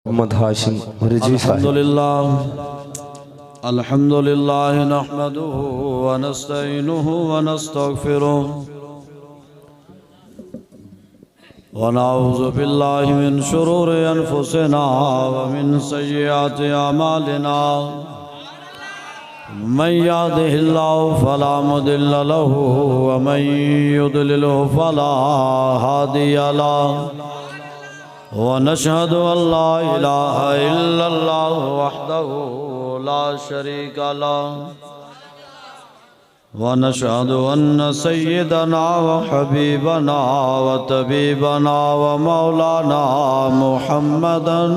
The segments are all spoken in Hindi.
मोहम्मद हाशिम रिजवी साहिब। अल्हम्दुलिल्लाह नहमदुहु व नस्तईनुहु व नस्तगफिरुह व नऊज़ु बिल्लाहि मिन शुरूरि अनफुसिना व मिन सय्यिआति अमालिना। मन यहदिहिल्लाहु फला मुदिल्ल लहु व मन युद्लिलहु फला हादिय लहु। वनशहदु अल्ला इलाहा इल्लल्लाह वहदहु ला शरीका लहु वनशहदु अन्न सय्यदना व हबीबना व तबीबना व मौलाना मुहम्मदन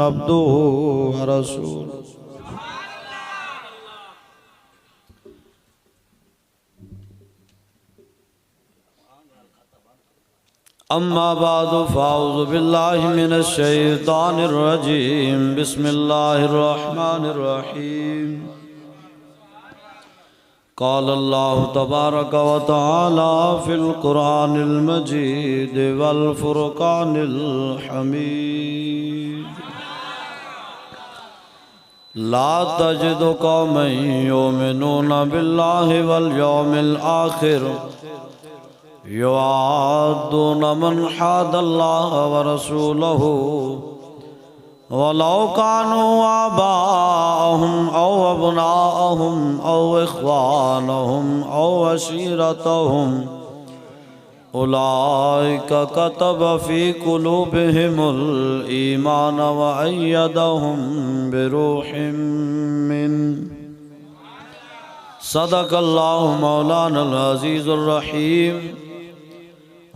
अब्दुहु व रसूलुहु। अम्मा बादु फ़ाऊज़ु बिल्लाहि मिनश शैतानिर रजीम। बिस्मिल्लाहिर रहमानिर रहीम। क़ाल अल्लाहु तबारक व तआला फ़िल क़ुरआनिल मजीद वल फ़ुरक़ानिल हमीद। ला तजिदु क़ौमन युमिनूना बिल्लाहि वल यौमिल आख़िर युवाद्दूना मन हादल्लाह व रसूलहु वलौ कानू आबाअहुम औ अबनाअहुम औ इख्वानहुम औ अशीरतहुम उलाइका कतब फ़ी क़ुलूबिहिमुल ईमान व अय्यदहुम बिरूहिम मिन। सदक़ल्लाहु मौलानल अज़ीज़ुर रहीम।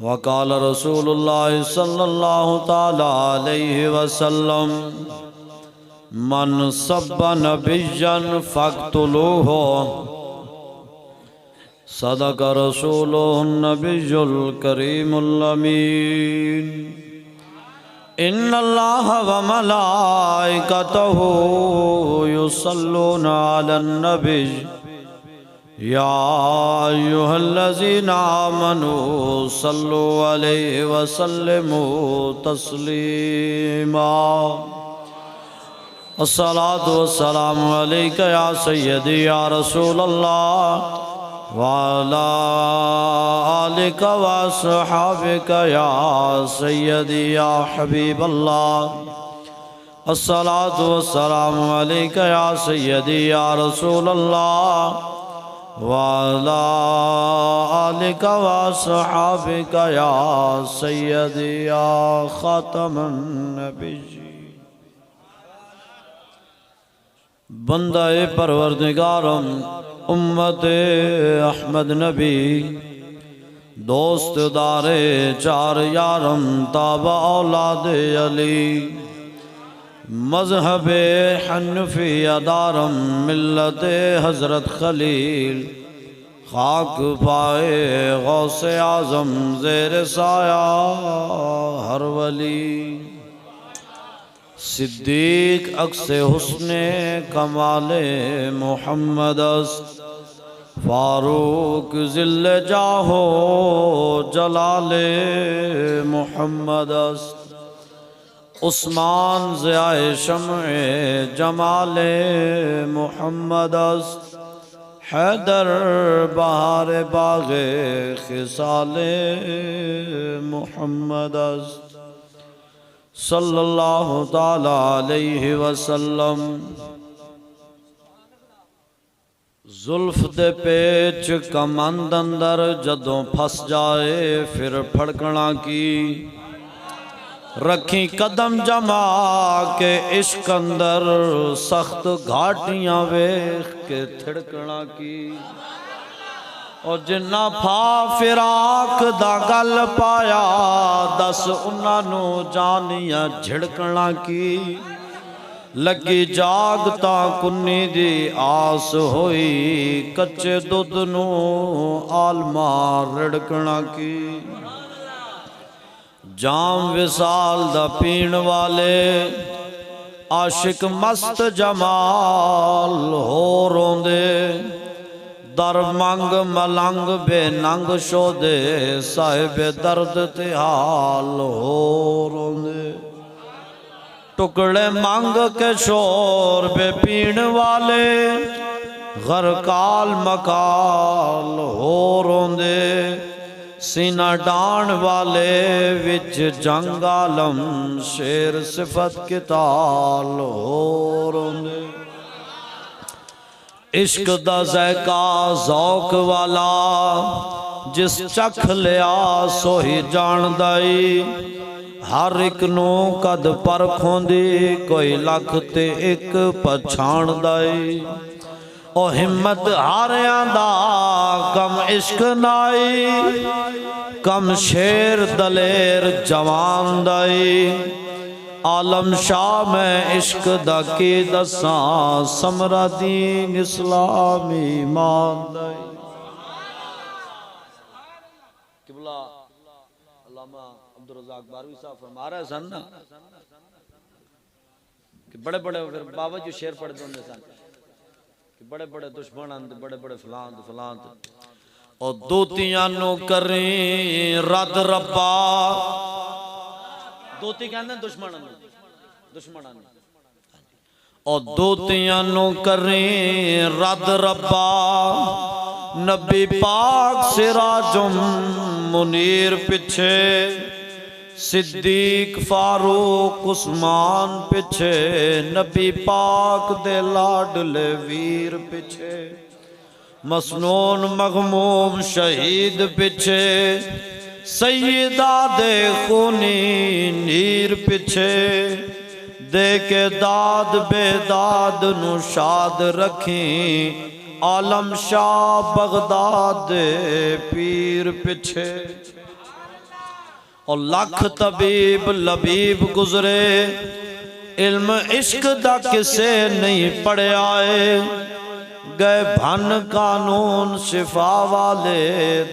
वक़ाल रसूलुल्लाह सल्लल्लाहु तआला अलैहि वसल्लम मन सब्ब नबिय्यन फ़क़्तुलूहु। सदक़ रसूलुहुन नबियुल करीमुल अमीन। इन्नल्लाह व मलाइकतहु युसल्लूना अलन नबिय्य या अय्युहल्लज़ीना आमनू सल्लु अलैहि व सल्लिमू तस्लीमा। अस्सलातु वस्सलामु अलैका या सय्यदी या रसूलल्लाह व अला आलिका व अस्हाबिका या सय्यदी या हबीबल्लाह। अस्सलातु वस्सलामु अलैका या सय्यदी या रसूलल्लाह व अला आलिका व अस्हाबिका या सय्यदी या खातमन नबिय्यीन। बंदाए परवरदिगारम उम्मते अहमद नबी दोस्त दारे चार यारम ताबा औलादे अली मज़हबे हनफिया दारम मिल्लते हज़रत खलील खाक पाए गौसे आज़म ज़ेर साया हर वली। सिद्दीक अक्से हुस्ने कमाले मोहम्मद फारूक ज़िल्ले जाहो जलाले मोहम्मद उस्मान ज़ियाए शम्ए जमाले मोहम्मद हैदर बहार बाग़े खिसाले मोहम्मद सल्लल्लाहु ताला अलैहि वसल्लम। जुल्फ दे पेच कमंद अंदर जदों फस जाए फिर फड़कना की रखी कदम जमा के इश्क अंदर सख्त घाटियां वेख के थिड़कना की। और जिन्ना फा फिराक दा गल पाया दस उन्हां जानिया झिड़कना की। लगी जागता कुन्नी दी आस होई कच्चे दुध नू आलमा रिड़कना की। जाम विसाल दा पीण वाले आशिक मस्त जमाल हो रोंदे दर मंग मलंग बेनंग शोदे साहिब दर्द ते हाल हो रोंदे। टुकड़े मांग के शोर बे पीण वाले गरकाल मकाल हो रोंदे सीना डाण वाले विच जंग आलम शेर सिफत किताल हो रोंदे इश्क दा ज़ायका ज़ौक वाला जिस चख लिया सोही जानदाई हर एक नू कद परखोंदी कोई लख ते एक पछाणदाई ओ हिम्मत हारियां दा कम इश्क नाई कम शेर दलेर जवान दाई आलम शाह में इश्क दा की दसा समरा दीन इस्लामी मान दाई किबला अल्लामा अब्दुल रज़ाक बारवी साहब फरमा रहे सन ना कि बड़े बड़े फिर बाबा जी शेर पढ़ते होंगे सन कि बड़े बड़े दुश्मन आंदे बड़े बड़े फलांत फलांत और दोतियां नु करें रद रब्बा दोती कहते दुश्मन दुश्मन और दोतियां नु करें रद रब्बा नबी पाक सिराजुम मुनीर पिछे सिद्दीक फारूक उस्मान पिछे नबी पाक दे लाडले वीर पिछे मसनून मगमूम शहीद पिछे सैयदा दे खूनी नीर पिछे दे के दाद बेदाद नु शाद रखी आलम शाह बगदाद दे पीर पिछे और लख तबीब लबीब गुजरे इल्म इश्क दा किसे नहीं पढ़िया गए भन कानून शिफा वाले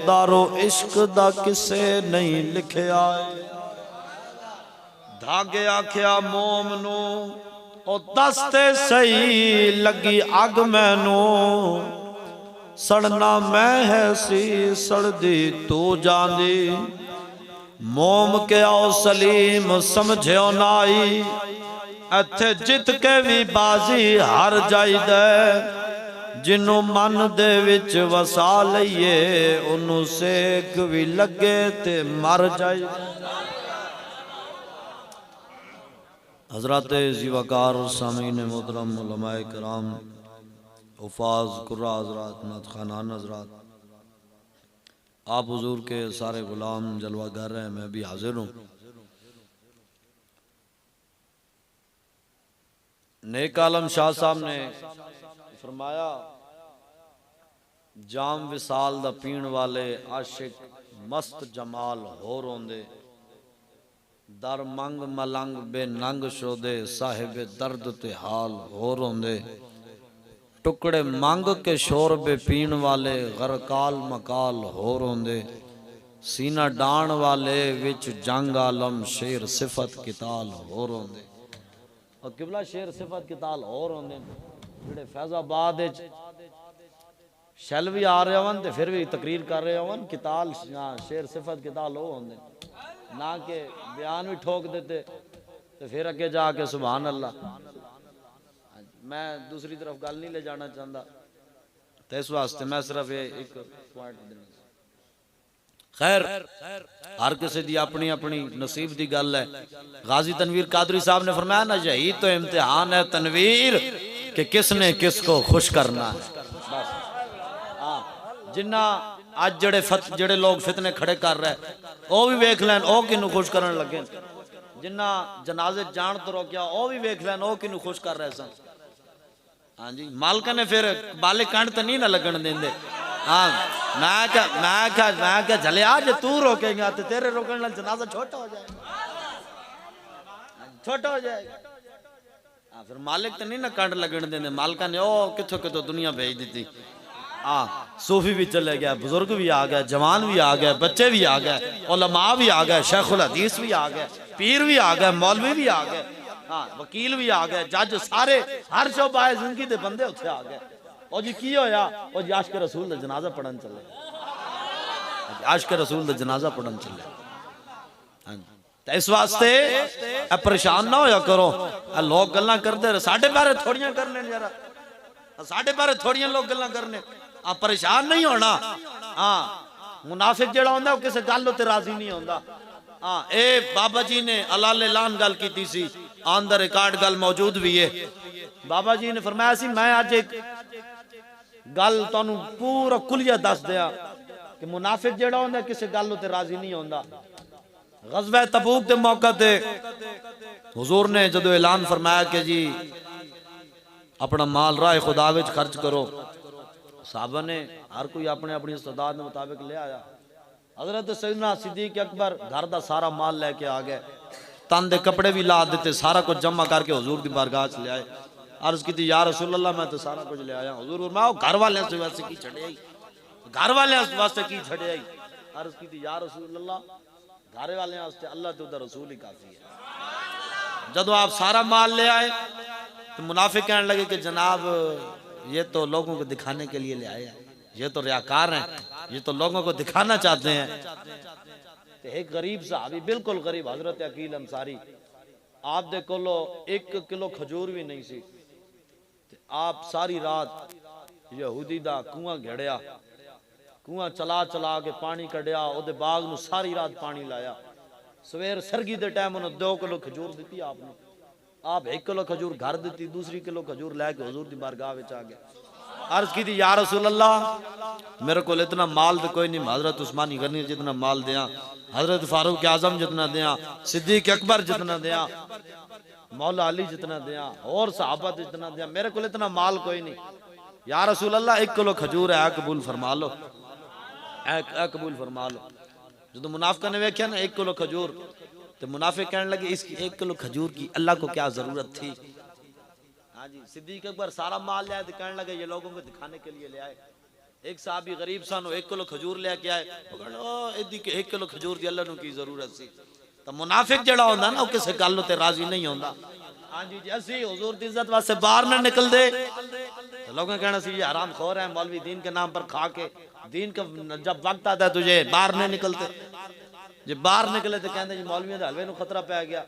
दारो इश्क दा किसे नहीं लिखिया धागे आख्या मोम नू और दसते सही लगी अग मैनू सड़ना मैं है सी सड़दी तू जांदी मोम के आओ सलीम समझो नाई इत्थे जित के भी बाजी हार जाईदा जिन्नू मन दे विच वसा लईए उन्नू सेक भी लगे ते मर जाई हजरत ज़ीवकार सामीन मोहतरम उलमाए कराम हुफ़ाज़ कुर्रा हजरात नात खानान हजरात आप हुजूर के सारे गुलाम जलवागर हैं मैं भी हाजिर हूँ नेक आलम शाह साहब ने फरमाया जाम विसाल दा पीण वाले आशिक मस्त जमाल हो रोंदे दर मंग मलंग बेनंग शोदे साहिब दर्द ते हाल हो रोंदे टुकड़े मंग के शोर बे पीण वाले गरकाल मकाल हो रोंदे सीना डाण वाले विच जंग आलम शेर सिफत किताल हो रोंदे और किबला शेर सिफत किताल हो रोंदे जेड़े फैजाबाद शैल भी आ रहे होवन ते फिर भी तकरीर कर रहे होवन किताल शेर सिफत किताल हो होंदे ना के बयान भी ठोक देते तो फिर अगे जाके सुभान अल्लाह मैं दूसरी तरफ गल नहीं ले जाना चाहता तो इस वास्ते मैं सिर्फ एक पॉइंट देना खैर हर किसी दी अपनी अपनी नसीब दी गल है गाजी तनवीर कादरी साहब ने फरमाया ना यही तो इम्तिहान है तनवीर कि किसने किसको खुश करना है बस हाँ जिन्ना आज जड़े लोग फितने खड़े कर रहे वो भी वेख लैन ओ किनू खुश करन लगे जिन्ना जनाजे जान तो रोकिया वो भी वेख लैन ओ किनू खुश कर रहे सन हाँ जी मालिक ने फिर बाले कंड तो नहीं ना लगन देंदे हाँ मैं क्या झले आज तू रोकेगा तो तेरे रोकने नाल जनाजा छोटा हो जाएगा हाँ फिर मालिक तो नहीं ना कंड लगन देंदे मालिका ने ओ किथों दुनिया भेज दी हाँ सूफी भी चले गया बुजुर्ग भी आ गए जवान भी आ गए बच्चे भी आ गए उलमा भी आ गए शेखुल हदीस भी आ गए पीर भी आ गए मौलवी भी आ गए हाँ वकील भी आ गए जज सारे हर शोबाए जिंदगी दे बंदे उत्थे आ गए और जी की होया और जी आशिक रसूल दा जनाजा पढ़न चले आशिक रसूल दा जनाजा पढ़न चले हाँ तो इस वास्ते परेशान ना होया करो। लोग गल्लां करते रहे, साढ़े बारे थोड़ियां करने जरा, साढ़े बारे थोड़ियां लोग गल्लां करने। परेशान नहीं होना। हाँ, मुनाफिक जेड़ा होंदा वो किसी गल उत्ते राजी नहीं होंदा। हाँ, ए बाबा जी ने अलाले लान गल की सी, ऑन द रिकॉर्ड गल मौजूद भी है। बाबा जी ने फरमाया सी मैं अज एक गल तुहानू पूरा कुलिया दस दिया कि मुनाफिक जेड़ा होंदा किसी गल उत्ते राजी नहीं होंदा। गज़वा तबूक के मौके ते हुजूर ने जदों ऐलान फरमाया कि जी अपना माल राह खुदा विच खर्च करो, साहबा ने हर कोई अपने अपनी इस्तेदाद के मुताबिक ले आया। हजरत सैयदना सिद्दीक अकबर घर का सारा माल लेके आ गए, तन दे कपड़े भी ला देते, सारा कुछ जमा करके हुजूर की बारगाह च ले आए। अर्ज की या रसूल अल्लाह मैं तो सारा कुछ ले आया। हुजूर फरमाया घर वाले वास्ते की छड़े आई, घर वाले वास्ते की छड़े आई। अर्ज की या रसूल अल्लाह घर वाले वास्ते अल्लाह तो रसूल ही काफी है। जब आप सारा माल ले आए तो मुनाफिक कहने लगे कि जनाब ये तो लोगों को दिखाने के लिए ले आए हैं, ये तो रियाकार हैं, ये तो लोगों को दिखाना चाहते हैं। तो एक गरीब साहबी, बिल्कुल गरीब, हजरत अकील अंसारी, आप दे कोलो 1 किलो खजूर भी नहीं सी। आप सारी रात यहूदी दा कुआं घेड़िया, कुआं चला चला के पानी कढ़िया, ओदे बाग नू सारी रात पानी लाया। सवेर सरगी दे टाइम उन्हें 2 किलो खजूर दी आपने। आप 1 किलो खजूर घर दी, दूसरी किलो खजूर लैके हुजूर दी बारगाह विच आ गया। अर्ज की थी या रसूल अल्लाह मेरे को इतना माल तो कोई नहीं, हजरत उस्मानी गनी जितना माल दिया, हजरत फारूक आजम जितना दिया, सिद्दीक अकबर जितना दिया, मौला अली जितना दिया, और सहाबा जितना दिया, मेरे को इतना माल कोई नहीं। या रसूल अल्लाह 1 किलो खजूर है, कबूल फरमा लो, कबूल फरमा लो। जो मुनाफिक ने वेख्या ना 1 किलो खजूर, तो मुनाफिक कहने लगे इसकी 1 किलो खजूर की अल्लाह को क्या जरूरत थी। हाँ जी, सिद्दीक अकबर सारा माल ले आए तो कहने लगे ये लोगों को दिखाने के लिए ले आए। एक साहबी गरीब सन 1 किलो खजूर लेके आए, इदी के 1 किलो खजूर की अल्लाह की जरूरत सी। तो मुनाफिक जड़ा होंदा ना वो किसी गल ते राजी नहीं होंदा। हाँ जी, जैसे हुजूर दी इज्जत वास्ते बाहर ना निकल दे तो लोगों कहना सी ये हराम खोर है, मौलवी दीन के नाम पर खा के, दीन का जब वक्त आता है तुझे बाहर नहीं निकलते। जब बाहर निकले तो कहते जी मौलवियों के हलवे नू खतरा पै गया।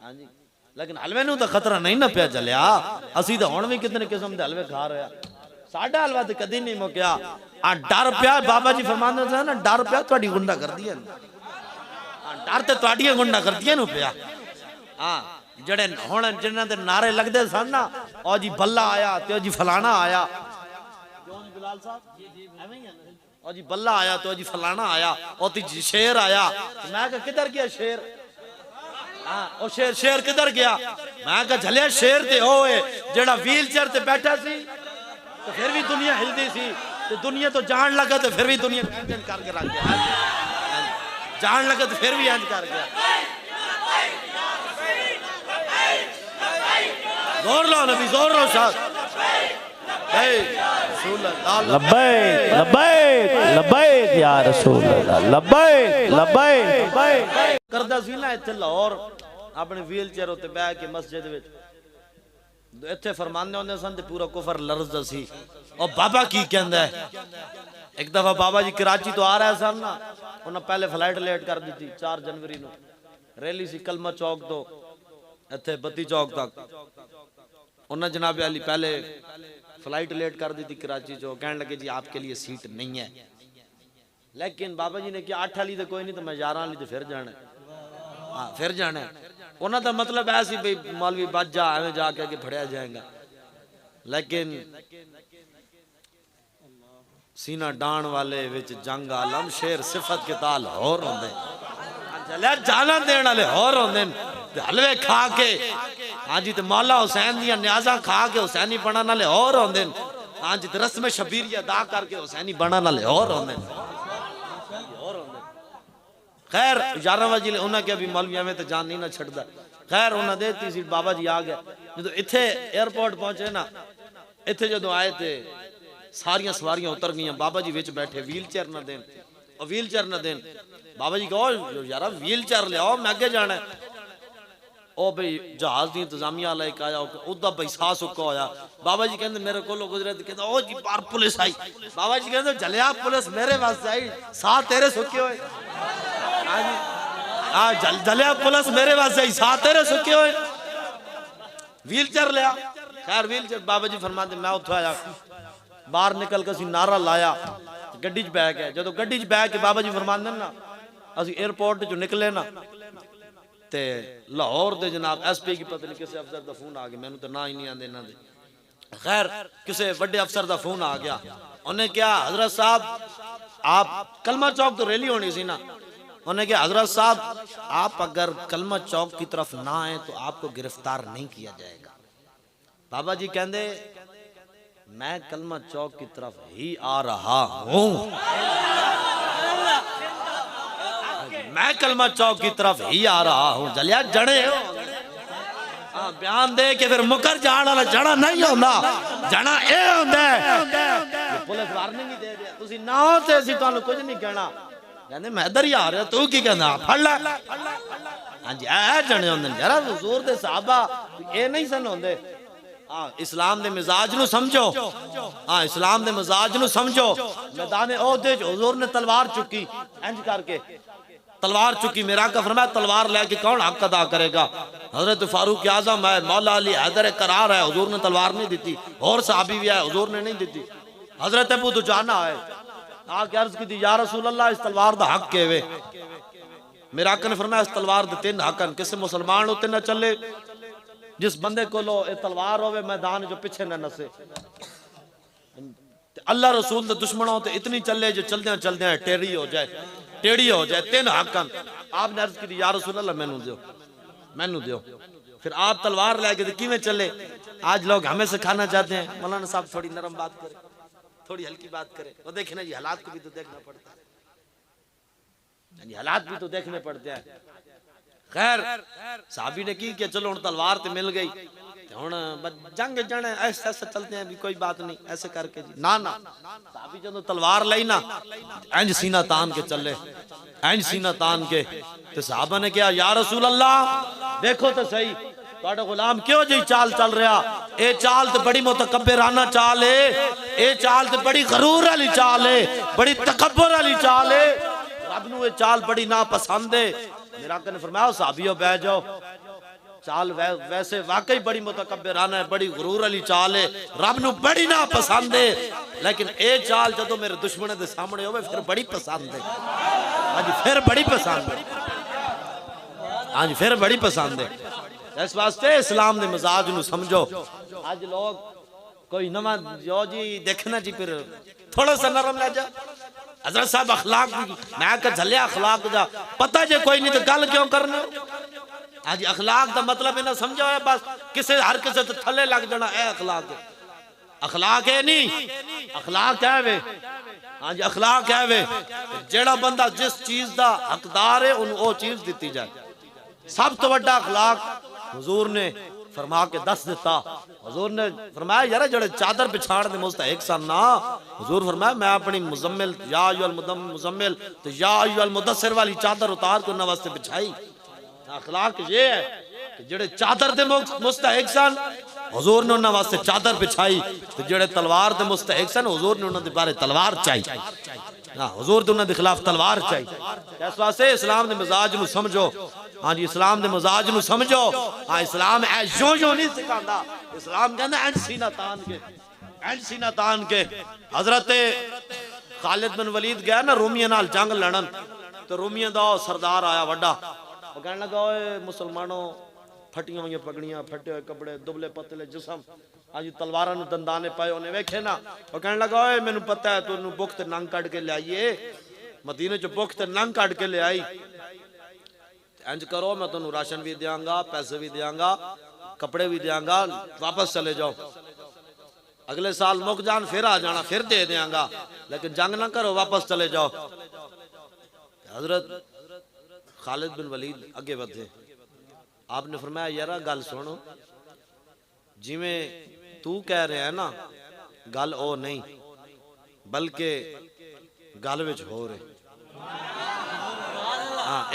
हाँ जी, लेकिन हलवे नू तो खतरा नहीं ना पिया चलिया, असी तो हुण भी कितने किस्म के हलवे खा रहे हैं, साडा हलवा तो कदी नहीं मुक्या। डर पिया, बाबा जी फरमांदे थे ना डर पिया तुहाडी गुंडा करदी है, डर ते तुहाडियां गुंडा करदियां नू पिया। हाँ, जड़े हुण जिन्हां दे नारे लगदे सन ना, ओ जी बल्ला आया ते ओ जी फलाना आया, बिलाल साहब ओ जी बल्ला आया तो जी फलाना आया, ओ जी शेर आया। मैं कहा किधर गया शेर? हाँ, ओ शेर शेर किधर गया? मैं कहा झलिया शेर ते होए जेड़ा व्हील चेयर ते बैठा सी तो फिर भी दुनिया हिलदी सी, तो दुनिया तो जान लगा तो फिर भी दुनिया इंजन करके रख गया, जान लगा तो फिर भी इंज कर गया। जोर लो नबी, जोर लो साहब। लब्बैक लब्बैक लब्बैक या रसूल अल्लाह, लब्बैक लब्बैक। करदा सी ना इत्थे लाहौर अपने व्हील चेयर उत्ते बैठ के मस्जिद विच इत्थे फरमाने होंदे सन ते पूरा कुफर लरज़दा सी। और बाबा की कहंदा है, एक दफा बाबा जी कराची तो आ रहे सन ना, उन्हें पहले फ्लाइट लेट कर दी थी 4 जनवरी नू, रैली सी कलमा चौक तो इत्थे बत्ती चौक तक। उन्हें जनाब अली पहले फ्लाइट लेट कर दी थी कराची चो, कहने लगे जी आपके लिए सीट नहीं है। लेकिन बाबा जी ने कहा 8 वाली तो कोई नहीं, तो मैं 11 वाली तो फिर जाना। हाँ, फिर जाना। उन्होंने तो मतलब ऐसी भाई मौलवी बच जा एवं जाके आगे फड़िया जाएगा। लेकिन सीना डाण वाले विच जंग आलम शेर सिफत के ताल होर होंदे, जाना देने वाले होर होंदे, हलवे खा के हाँ जी, तो मौला हुसैन दियां न्याजा खा के हुसैनी बनने वाले होर होंदे। हाँ जी, तो रस्म शबीरी अदा करके हुसैनी बनने वाले होर होंदे। खैर 11 बजे उन्हें क्या भी मौलविया में तो जान नहीं ना छड़दा। खैर उन्हें देती सीट, बाबा जी आ गए। जो इत्थे एयरपोर्ट पहुंचे ना, इत्थे जो आए थे सारियां सवारियां उतर गई, बाबा जी विच बैठे, व्हील चेयर ना देन, और व्हील चेयर ना देन। बाबा जी कहो यार व्हील चेयर लियाओ, मैं अगे जाना है। ओ भाई जहाज की इंतजामिया वाला एक आया, उदा भाई साह सुक्का होया। बाबा जी कहते मेरे को गुजरे, कहते ओ जी बाहर पुलिस आई। बाबा जी कहते जलिया पुलिस मेरे वास्ते आई, साह तेरे सुखे हुए। हाँ जी, जलिया पुलिस मेरे वास्ते ही साथ तेरे सुखे हुए व्हील चेयर लिया खैर व्हील चेयर बाबा जी फरमाते मैं उठो आया बाहर निकल के नारा लाया गड्डी च बह गए जो गड्डी च बह के बाबा जी फरमाते ना असि एयरपोर्ट चो निकले ना ते लाहौर दे जनाब SP की पता नहीं किसी अफसर का फोन आ गया मैंने तो ना ही नहीं आते इन्हों दे खैर किसी बड़े अफसर का फोन आ गया उन्हें क्या हजरत साहब आप कलमा चौक तो रैली होनी सी ना उन्हें कहा हजरत साहब आप अगर कलमा चौक की तरफ ना आए तो आपको गिरफ्तार नहीं किया जाएगा बाबा जी कहते मैं कलमा चौक की तरफ ही आ रहा हूं मैं कलमा चौक की तरफ ही आ रहा हूं जलिया जड़े बयान दे के फिर मुकर जान वाला जड़ा नहीं होता जड़ा ए होता है पुलिस वार्निंग ही दे दिया तुसी ना ते असि तुहानू कुछ नहीं कहना कहंदे मैं इधर ही आ रहा तू की कहंदा फड़ ले हां जी ए जने होंदे यार हुजूर दे सहाबा ए नहीं सन होंदे हां इस्लाम दे मिजाज नु समझो हां इस्लाम दे मिजाज नु समझो मैदान ओहदे च हुजूर ने तलवार चुकी इंज करके तलवार चुकी मेरा का फरमाया तलवार लेके कौन हक अदा करेगा हजरत फारूक आजम है मौला अली हैदर करार है हुजूर ने तलवार नहीं दी और साहबी भी है हुजूर ने नहीं दी हजरत अबू दुजाना है आके अर्ज की थी या रसूल अल्लाह इस तलवार दा हक के वे मेरा आका ने फरमाया इस तलवार दे तीन हक हैं किसी मुसलमान होते न चले जिस बंदे को लो ए तलवार होवे मैदान जो पीछे न नसे अल्लाह रसूल दे दुश्मनों ते इतनी चले जो चलदे टेढ़ी हो जाए तीन हक हैं आपने अर्ज की या रसूल अल्लाह मैनू दियो फिर आप तलवार लेके किवें चले आज लोग हमें सिखाना चाहते हैं मौलाना साहब थोड़ी नरम बात करे थोड़ी हल्की बात करे वो देखे ना जी हालात को भी तो देखना पड़ता है जी हालात भी तो देखने पड़ते हैं खैर साहबी ने की चलो हुण तलवार ते मिल गई हुण जंग जने ऐसे ऐसे चलते हैं भी कोई बात नहीं ऐसे करके जी ना साहबी जो तलवार लाई ना इंज सीना तान के चले इंज सीना तान के ते साहबा ने कहा या रसूल अल्लाह देखो तो सही ਤੁਹਾਡਾ ਗੁਲਾਮ ਕਿਉਂ ਜੀ ਚਾਲ ਚੱਲ ਰਿਹਾ ਇਹ ਚਾਲ ਤੇ ਬੜੀ ਮੁਤਕੱਬਰਾਨਾ ਚਾਲ ਹੈ ਇਹ ਚਾਲ ਤੇ ਬੜੀ ਗਰੂਰ ਵਾਲੀ ਚਾਲ ਹੈ ਬੜੀ ਤਕੱਬਰ ਵਾਲੀ ਚਾਲ ਹੈ ਰੱਬ ਨੂੰ ਇਹ ਚਾਲ ਬੜੀ ਨਾ ਪਸੰਦ ਹੈ ਮੇਰਾ ਆका ने फरमाया साहबियों बैठ जाओ चाल वैसे वाकई बड़ी मुतकब्बिराना है बड़ी गुरूर वाली चाल है रब नू बड़ी ना पसंद है लेकिन ए चाल जदों मेरे दुश्मन दे सामने होवे फिर बड़ी पसंद है हां जी फिर बड़ी पसंद है हां जी फिर बड़ी पसंद है इस वास्ते इस्लाम दे मिजाज नू समझो आज लोग कोई नवा जो जी देखना जी फिर थोड़ा सा नरम ले जा हजरत साहब अखलाक मैं कह झलिया अखलाक जा पता जे कोई नहीं तो गल क्यों करना आज अखलाक का मतलब इन्हें समझो है बस किसे हर किसे तो थले लग जाना है अखलाक है नहीं अखलाक है वे हाँ जी अखलाक है वे जेड़ा बंदा जिस चीज का हकदार है उन वो चीज दी जाए सब तो बड़ा अखलाक हुजूर ने फरमा के दस दिता हुजूर ने फरमाया यार जड़े चादर बिछाड़ दे मुस्तहिक सन ना हुजूर फरमाया मैं अपनी मुजम्मिल या अय्युहल मुजम्मिल तो या अय्युहल मुदस्सिर वाली चादर उतार के उन्हां वास्ते बिछाई अखलाक ये है कि जेड़े चादर दे मुस्तहिक सन हुजूर ने उन्हां वास्ते चादर बिछाई तो जेड़े तलवार दे मुस्तहिक सन हुजूर ने उन्हां दे बारे तलवार चाहिए हां हुजूर दे उन्हां दे खिलाफ तलवार चाहिए इस वास्ते इस्लाम दे मिजाज नु समझो हाँ जी इस्लाम दे मिजाज नु समझो हाँ इस्लाम जो नहीं सिखांदा इस्लाम कहंदा एंड सीना तान के हजरत खालिद बिन वलीद गया ना रोमिया नाल जंग लड़न तो रोमिया दा सरदार आया वड्डा वो कहने लगा ओए मुसलमानों फटियां हुई पगड़ियां फटे हुए कपड़े दुबले पतले जिसम हाँ जी तलवारां नु दंदाने पाए उन्हें वेखे ना वो कहने लगा ओए मैनू पता है तू बुख ते नंग कट के ले आईए मदीने च बुख ते नंग कट के ले आई इंज करो मैं तुम राशन भी देंगा पैसे भी देंगा कपड़े भी देंगा वापस चले जाओ अगले साल मुक जान फिर आ जाना फिर दे देंगा लेकिन जंग ना करो वापस चले जाओ हजरत खालिद बिन वलीद आगे बढ़े आपने फरमाया यार गल सुनो जिमें तू कह रहे है ना गल ओ नहीं बल्कि गल विच हो रहे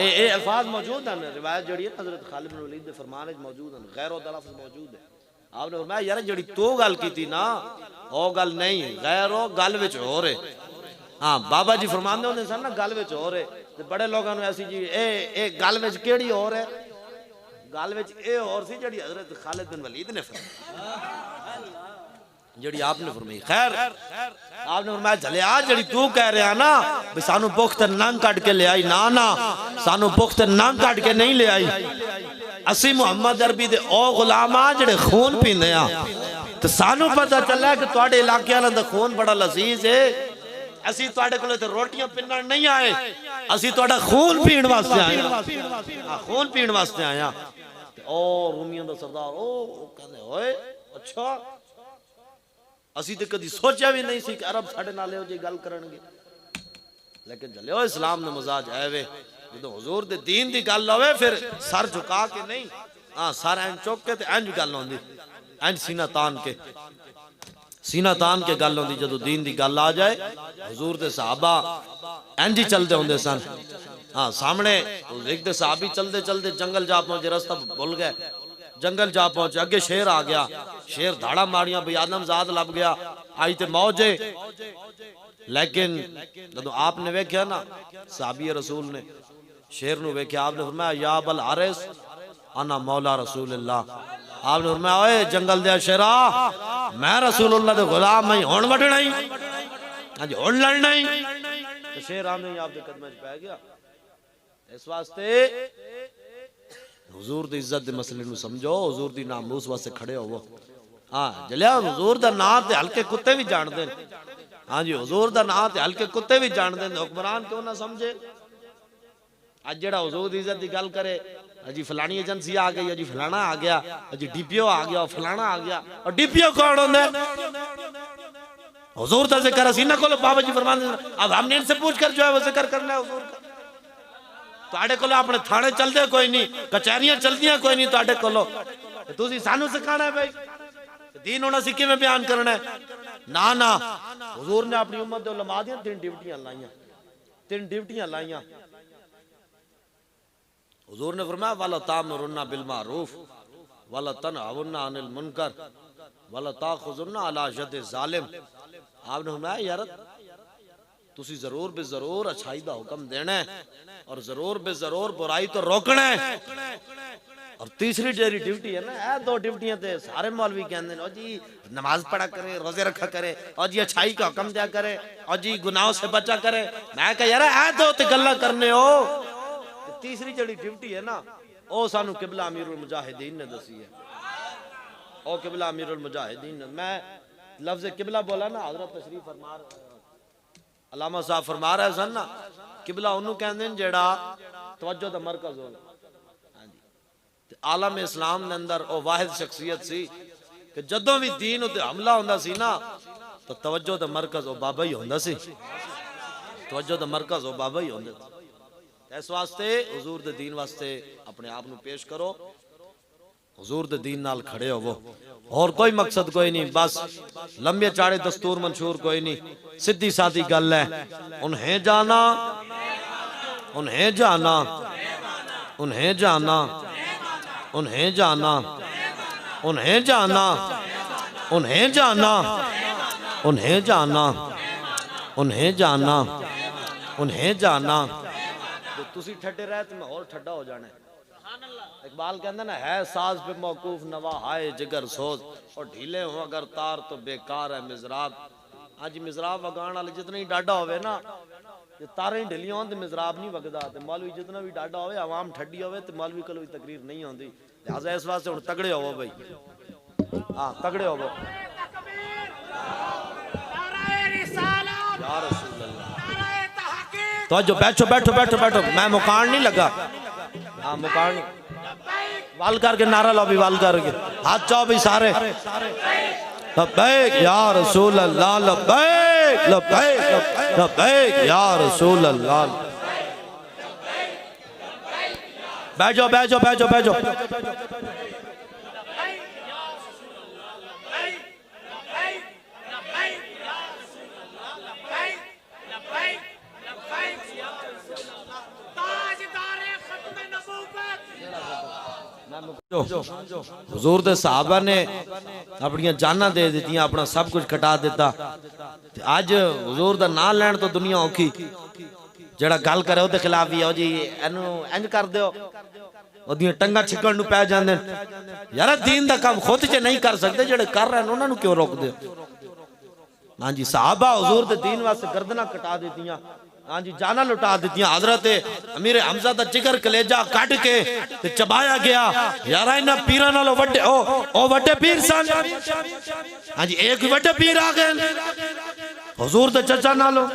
ए अल्फाज मौजूद हैं रिवायत जड़ी है हजरत खालिद बिन वलीद दे फरमान विच मौजूद हैं गैर ओ लफ्ज़ मौजूद है आपने फरमाया यार जड़ी तो गल की थी ना ओ गल नहीं गैर ओ गल विच हो रहे हां बाबा जी फरमांदे होंदे सन ना गल विच हो रहे ते बड़े लोगों ने ऐसी जी ए गल विच केड़ी और है गल विच ए और सी जड़ी हजरत खालिद बिन वलीद ने जड़ी आपने फरमाई खैर आपने फरमाया झलिया जड़ी तू कह रहा ना भी सानू भुख ते नंग कट के ले आई ना ना सानू भुख ते नंग कट के नहीं ले आई असी मुहम्मद अरबी दे ओ गुलाम आ जड़े खून पींदे आ ते सानू पता चला कि तुहाडे इलाके दा खून बड़ा लजीज है असी तुहाडे कोले ते रोटियां पिन्नण नहीं आए असी तुहाडा खून पीण वास्ते आए हां खून पीण वास्ते आया ओ रूमियां दा सरदार ओ कहंदे ओए अच्छा असी तो कभी सोचा भी नहीं सी कि अरब साडे नाल इहो जी गल करनगे लेकिन जलियो इस्लाम दा मजाज है वे जो हुजूर दे दीन दी गल होवे फिर सर झुका के नहीं हां सर इंज चुक के ते इंज गल होंदी इंज सीना तान के गल होंदी जदों दीन दी गल आ जाए हुजूर दे सहाबा इंज ही चलदे होंदे सन हां सामने एक दे सहाबी चलदे चलदे जंगल जा पहुंचे रास्ता भूल गए जंगल जा पहुंचे अगे शेर आ गया शेर धाड़ा मारिया भी आदमजाद लब गया आई ते मौजे लेकिन जब आपने वेख्या ना साहबी रसूल ने शेर नु वेख्या आपने फरमाया या बल हारिस अना मौला रसूलुल्लाह आपने फरमाया ओए जंगल दे शेरा मैं रसूलुल्लाह दे गुलाम नहीं हुन वडना ही हां जी हुन लड़ना ही तो शेर आने ही आपके कदम च पै गया इस वास्ते हुजूर दी इज्जत दे मसले नु समझो हुजूर दी नामूस वास्ते खड़े होवो हां जलिया हुजूर दा नाम ते हल्के कुत्ते भी जानदे हां जी हुजूर दा नाम ते हल्के कुत्ते भी जानदे हुक्मरान क्यों ना समझे आज जेड़ा हुजूर दी इज्जत दी गल करे अजी फलानी एजेंसी आ गई अजी फलाना आ गया अजी डीपीओ आ गया फलाना आ गया और डीपीओ कौन होंदा हुजूर दा जिक्र असी ना कोलो बाबा जी फरमांदे अब हमने इनसे पूछ कर जो है वो जिक्र करना है हुजूर का तुहाडे कोलो अपने थाने चलदे कोई नहीं कचहरियां चलदियां कोई नहीं तुहाडे कोलो तुसी सानू सिखाना है भाई दीन होना सी किवें बयान करना है ना ना हुजूर ने अपनी उम्मत दे उलमा दी तीन ड्यूटियां लाईयां हुजूर ने फरमाया वला तामरुन्ना बिल मारूफ वला तनहाउन्ना अनिल मुनकर वला ताखुजुन्ना अला यद जालिम आपने फरमाया यार तुसी जरूर बे जरूर अच्छाई दा हुक्म देना है और जरूर बे जरूर बुराई तो रोकना है और तीसरी जेरी ड्यूटी है ना ए दो ड्यूटियां ते सारे मौलवी कहंदे ने ओ जी नमाज पढ़ा करे रोजे रखा करे और जी अच्छाई का हुक्म दिया करे और जी गुनाहों से बचा करे मैं कह यार ए दो ते गल्ला करने हो तीसरी जेड़ी ड्यूटी है ना ओ सानू किबला अमीरुल मुजाहिदीन ने दसी है ओ किबला अमीरुल मुजाहिदीन मैं लफ्ज किबला बोला ना हजरत तशरीफ फरमा अलामा साहब फरमा रहे सन ना किबला ओनू कहंदे ने जेड़ा तवज्जो दा मरकज हो हां जी ते आलम इस्लाम दे अंदर ओ वाहिद शख्सियत सी कि जदों भी दीन उते हमला हुंदा सी ना तो तवज्जो दा मरकज ओ बाबा ही हुंदा सी तवज्जो दा मरकज ओ बाबा ही हुंदा इस वास्ते हुजूर दे दीन वास्ते अपने आप नु पेश करो हुजूर दे दीन नाल खड़े होवो और कोई मकसद कोई नहीं बस लंबे चाड़े दस्तूर मंशूर कोई नहीं सीधी सादी गल है उन्हें जाना उन्हें जाना उन्हें जाना उन्हें जाना उन्हें जाना उन्हें जाना उन्हें जाना उन्हें जाना उन्हें जाना तुसी ठड्डे रहे तो माहौल ठड्डा हो जाना है इकबाल कहता ना है साज पे मौकूफ नवा हाय जिगर सोज और ढीले हो अगर तार तो बेकार है मिजराब आज मिजराब वगाण वाले जितना ही डाडा होवे ना जे तारे ही ढिलियां होन ते मिजराब नहीं वगदा ते मौलवी जितना भी डाडा होवे आवाम ठड्डी होवे ते मौलवी कोल भी तकरीर नहीं होंदी लिहाजा इस वास्ते हुन तगड़े होवो भाई हां तगड़े होवो या रसूल अल्लाह तो जो बैठो बैठो बैठो बैठो मैं मुकान नहीं लगा हाँ मुकान वाल करके नारा लो भी वाल करके हाथ चाओ भी सारे लब्बैक या रसूल अल्लाह लब्बैक लब्बैक लब्बैक या रसूल अल्लाह बैठो बैठो बैठो बैठो हुजूर दे सहाबा ने अपनी जाना दे दी अपना सब कुछ कटा दिता अज हुजूर दा नाम लैन तो दुनिया औखी ਜਿਹੜਾ ਗੱਲ ਕਰੇ ਉਹਦੇ ਖਿਲਾਫ ਵੀ ਆਓ ਜੀ ਇਹਨੂੰ ਇੰਜ ਕਰ ਦਿਓ ਉਹਦੀਆਂ ਟੰਗਾਂ ਛਿੱਕਣ ਨੂੰ ਪੈ ਜਾਂਦੇ ਨੇ ਯਾਰ ਦੀਨ ਦਾ ਕੰਮ ਖੁਦ 'ਚ ਨਹੀਂ ਕਰ ਸਕਦੇ ਜਿਹੜੇ ਕਰ ਰਹੇ ਨੇ ਉਹਨਾਂ ਨੂੰ ਕਿਉਂ ਰੋਕਦੇ ਹੋ हाँ जी साहबा हुजूर दे दीन वास्ते गर्दना कटा देतियां हाँ जी जाना लुटा देतियां हजरत अमीर हमजा दा जिगर कलेजा काट के ते चबाया गया यार इन्हां पीरां नालों वड्डे ओ वड्डे पीर सन हाँ जी एक वड्डे पीर आ गए हुजूर दे चचा नालों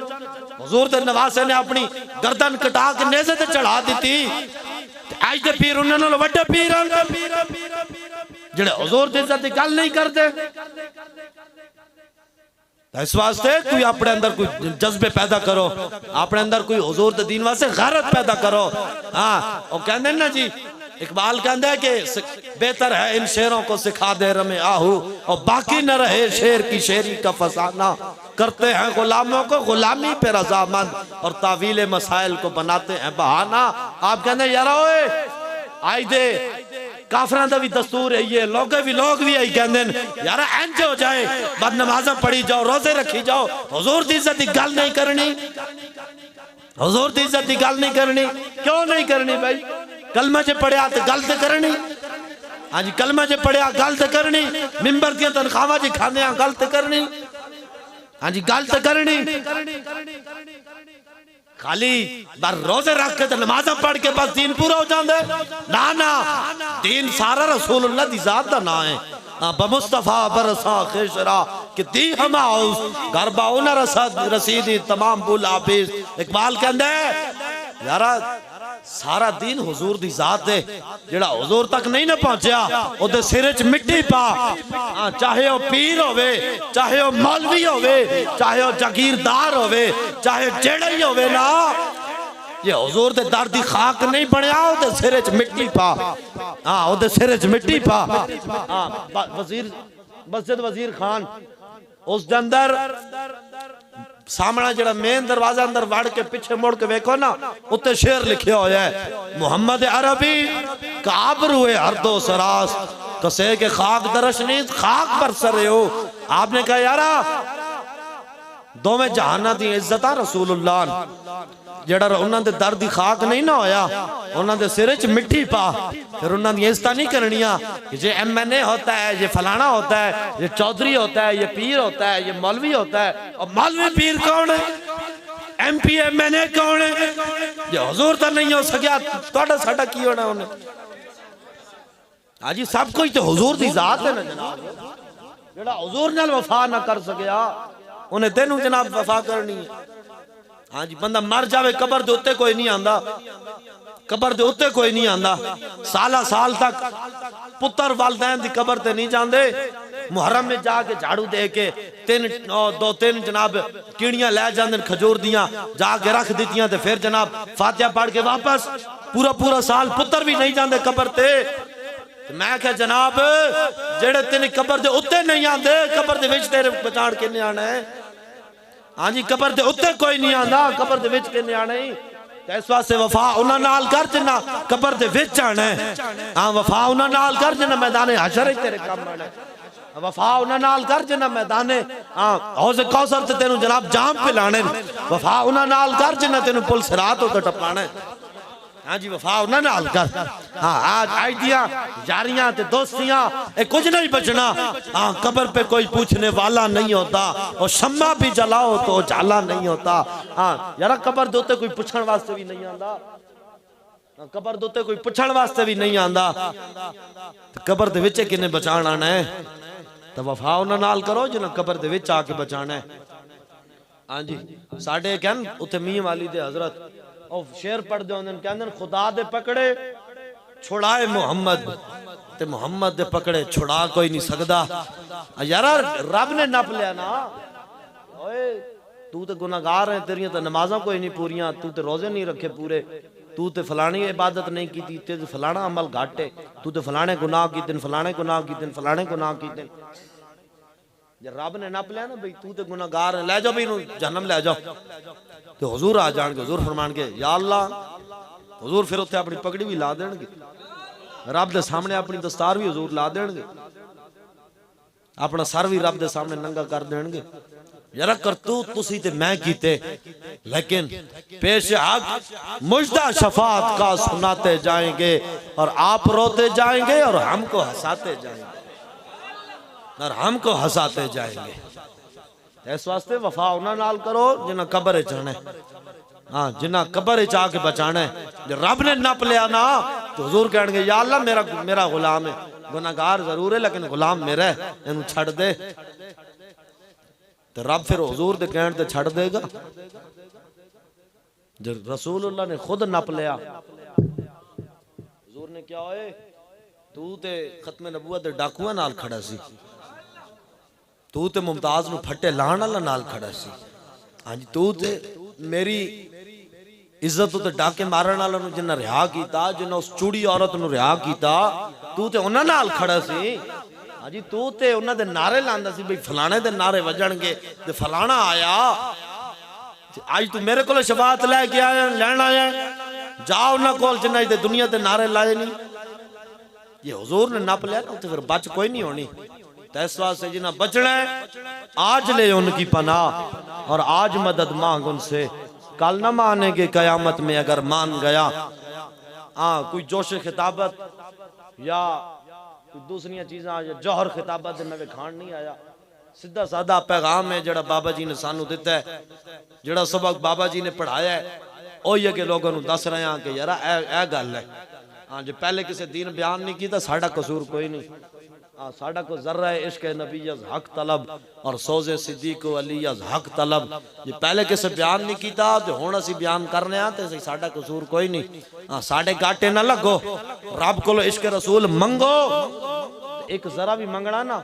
हुजूर दे नवासे ने अपनी गर्दन कटा के नेज़े ते चढ़ा दी आज दे पीर उन्हां नालों वड्डे पीर जेड़े हुजूर दी इज्जत दी गल नहीं करदे इस वास्ते कोई अपने अंदर कोई जज्बे पैदा करो अपने अंदर कोई हुजूर दे दीन वास्ते गैरत पैदा करो हाँ और कहते ना जी इकबाल कहता है कि बेहतर है इन शेरों को सिखा दे रमे आहू और बाकी न रहे शेर की शेरी का फसाना करते हैं गुलामों को गुलामी पे रजामंद और तावीले मसाइल को बनाते हैं बहाना आप कहते हैं यार ओए आई दे काफरां दा भी दस्तूर है ये लोग भी यही कहते हैं यार इंज हो जाए बद नमाज़ां पढ़ी जाओ रोजे रखी जाओ हुजूर दी इज्जत दी गल नहीं करनी हुजूर दी इज्जत दी गल नहीं करनी क्यों नहीं करनी भाई कलमा च पढ़िया तो गल तो करनी हाँ जी कलमा च पढ़िया गल तो करनी मिंबर दी तनख्वाहां च खांदे गल तो करनी हाँ जी गल तो करनी खाली बार रोजे रख के नमाज़ां पढ़ के बस दीन पूरा हो जाता है ना ना दीन सारा रसूलुल्लाह दी जात दा नाम है बमुस्तफा बरसा खेशरा कि दी हमा गरबा उना रसीदी तमाम बुल आफिस इकबाल कहंदा है यारा सारा दीन हुजूर दी जात है जेड़ा हुजूर तक नहीं ना पहुंचया ओदे सिर च मिट्टी पा चाहे ओ पीर होवे चाहे ओ मौलवी होवे चाहे ओ जागीरदार होवे चाहे जेड़ा ही होवे ना ये हुजूर दे दर दी खाक नहीं बनया ओदे सिर च मिट्टी पा हां ओदे सिर च मिट्टी पा हां वजीर मस्जिद वजीर खान उस दे अंदर सामने जड़ा मेन दरवाजा अंदर वड़ के पीछे मुड़ के वेखो ना उत्ते शेर लिखिया होया है मोहम्मद अरबी काबर हुए हर दो सरास कसे के खाक दरशनी खाक पर सरे हो आपने कहा यारा दोवें जहाना दी इज्जत रसूलुल्लाह जेड़ा उन्हां दे दर दी खाक नहीं ना होया उन्हां दे सिर च मिट्टी पा फिर उन्हां दी इज्जत नहीं करनिया ये MNA होता है ये फलाना होता है ये चौधरी होता है ये पीर होता है ये मौलवी होता है और मौलवी पीर कौन है MP MNA कौन है ये हुजूर तो नहीं हो सकिया तुहाडा साडा की होना उन्हें हां जी सब कुछ तो हुजूर दी जात है ना जनाब जेड़ा हुजूर नाल वफा ना कर सकिया उन्हें तेनू जनाब वफा करनी है हाँ जी बंदा मर जावे कबर दे उत्ते कोई नहीं आंदा कबर दे उत्ते कोई नहीं आंदा साला साल तक पुत्र वालदैन दी कबर ते नहीं जांदे मुहर्रम में जाके झाड़ू दे के दो तीन जनाब कीड़ियां ले जांदे खजूर दियां जाके रख दितियां ते फिर जनाब फातिहा पढ़ के वापस पूरा साल पुत्र भी नहीं जांदे कबर ते मैं क्या जनाब जेड़े तेन कबर दे उत्ते नहीं आंदे कबर दे विच तेरे बचाण किन्ने आना है हाँ जी कबर दे उत्ते कोई नहीं आंदा कबर दे विच किन्ने आना ही इस वास्ते वफा उन्हां नाल कर जिन्ना कबर दे विच आना है हाँ वफा उन्हां नाल कर जिन्ना मैदान हशर तेरे काम आना है वफा उन्हां नाल कर जिन्ना मैदान हाँ हौज़ कौसर ते तेनू जनाब जाम पिलाने वफा उन्हां नाल कर जिन्ना तेनू पुल सिरात उते टपाना है हाँ जी वफा उन्हां नाल कर हाँ आज आइडिया यारियां ते दोस्तियां ए कुछ नहीं बचना हाँ कब्र पे कोई पूछने वाला नहीं होता और शम्मा भी जलाओ तो जाला नहीं होता हाँ यार कब्र दे उत्ते कोई पूछण वास्ते भी नहीं आंदा कब्र दे उत्ते कोई पूछण वास्ते भी नहीं आंदा कब्र दे विच किने बचाण आना है तो वफा उन्हां नाल करो जिन्हां कब्र दे विच आके बचाना है हाँ जी साडे कहन उत्ते मीं वाली दे हजरत और शेर पढ़ते होंगे कहते खुदा दे पकड़े छुड़ाए मोहम्मद ते मोहम्मद दे पकड़े छुड़ा कोई नहीं सकदा यार रब ने नप लिया ना ओए तू तो गुनाहगार है तेरियां तो नमाज़ां कोई नहीं पूरियां तू तो रोजे नहीं रखे पूरे तू तो फलानी इबादत नहीं की ते फलाना अमल घट है तू तो फलाने गुनाह कीते फलाने गुनाह कीते फलाने गुनाह कीते जब रब ने नप लिया ना भाई तू तो गुनाहगार है ले जाओ भाई जहन्नम ले जाओ तो हुजूर आ जाएंगे हुजूर फरमान के या अल्लाह हुजूर फिर उत्थे अपनी पगड़ी भी ला देंगे रब दे सामने अपनी दस्तार भी हुजूर ला देंगे अपना सर भी रब दे सामने नंगा कर देंगे जरा करतूत तुसी ते मैं कीते, लेकिन पेश हक मुजदा शफात का सुनाते जाएंगे और आप रोते जाएंगे और हमको हंसाते जाएंगे और हमको हंसाते जाएंगे। इस वास्ते वफा उन्हां नाल करो जिन्हां कब्र च जाना, हाँ जिन्हां कब्र च आके बचाना है। जो रब ने नप लिया ना तो हुजूर कहणगे या अल्लाह मेरा गुलाम है, गुनाहगार जरूर है लेकिन गुलाम मेरा है, इन्हू छड़ दे। तो रब फिर हुजूर दे कहण ते छड़ देगा। जो रसूलुल्लाह ने खुद नप लिया, हुजूर ने क्या होए, तू ते खत्म नबूवत दे डाकुआं नाल खड़ा सी, तू ते मुमताज नू फट्टे लाण वाला नाल खड़ा सी। हाँ जी, तू ते मेरी इज्जत ते डाके मारन वाला नू जिन्ना रिहा कीता, जिन्ना उस चूड़ी औरत नू रिहा कीता, तू ते उन्हां नाल खड़ा सी। हाँ जी, तू ते उन्हां दे नारे लांदा सी, बई फलाने दे नारे वजणगे ते फलाना आया। आज तू मेरे को शफात लैके आया, लैन आया, जा उन्हां कोल जिन्ना दे दुनिया ते नारे लाए नहीं। ये हुजूर ने नप लिया ना, तो फिर बच कोई नहीं होनी। तो इस वास्ते जिन्हें बचना है आज ले उनकी पनाह और आज मदद मांग उनसे, कल ना मानेंगे कयामत में अगर मान गया। हाँ, कोई जोश खिताबत या कोई दूसरी चीज़ा जौहर खिताबत मैं खान नहीं आया, सीधा सादा पैगाम है जड़ा बाबा जी ने सानू दिता है, जड़ा सबक बाबा जी ने पढ़ाया है, वही है कि लोगों को दस रहे हैं कि यार ए गल है। हाँ, जो पहले किसी दीन बयान नहीं किया साड़ा कसूर कोई नहीं। हाँ, साड़ा को जर्रा है इश्क नबी हक तलब और सोजे सिद्दीक अली हक तलब। जो पहले किसी बयान नहीं किया तो हुण असीं बयान करने तो साड़ा कसूर कोई नहीं। हाँ, साढ़े गाटे ना लगो, रब को इश्क रसूल मंगो। एक जरा भी मंगना ना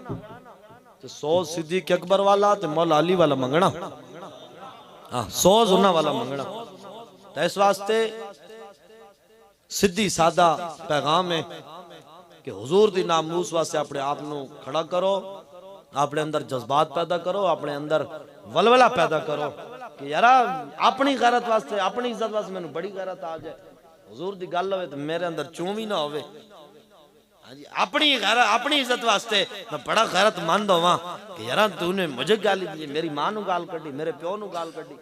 तो सोज सिद्दीक अकबर वाला तो मौला अली वाला मंगना। हाँ, सोज उन्हां वाला मंगना। तो इस वास्ते सीधी सादा पैगाम है कि हुजूर दी नामूस वास्ते अपने आप नू खड़ा करो, अपने अंदर जज्बात पैदा करो, अपने अंदर वलवला पैदा करो कि यार अपनी गैरत वास्ते, अपनी इज्जत वास्ते मैनू बड़ी गैरत आ जाए। हुजूर दी गल होवे तो मेरे अंदर चूम ही ना होवे। हाँ जी, अपनी गैरत, अपनी इज्जत वास्ते मैं बड़ा गैरतमंद होवां कि यार तूने मुझे गाली दी, मेरी मां नू गाल कड्डी, मेरे प्यो नू गाल कड्डी।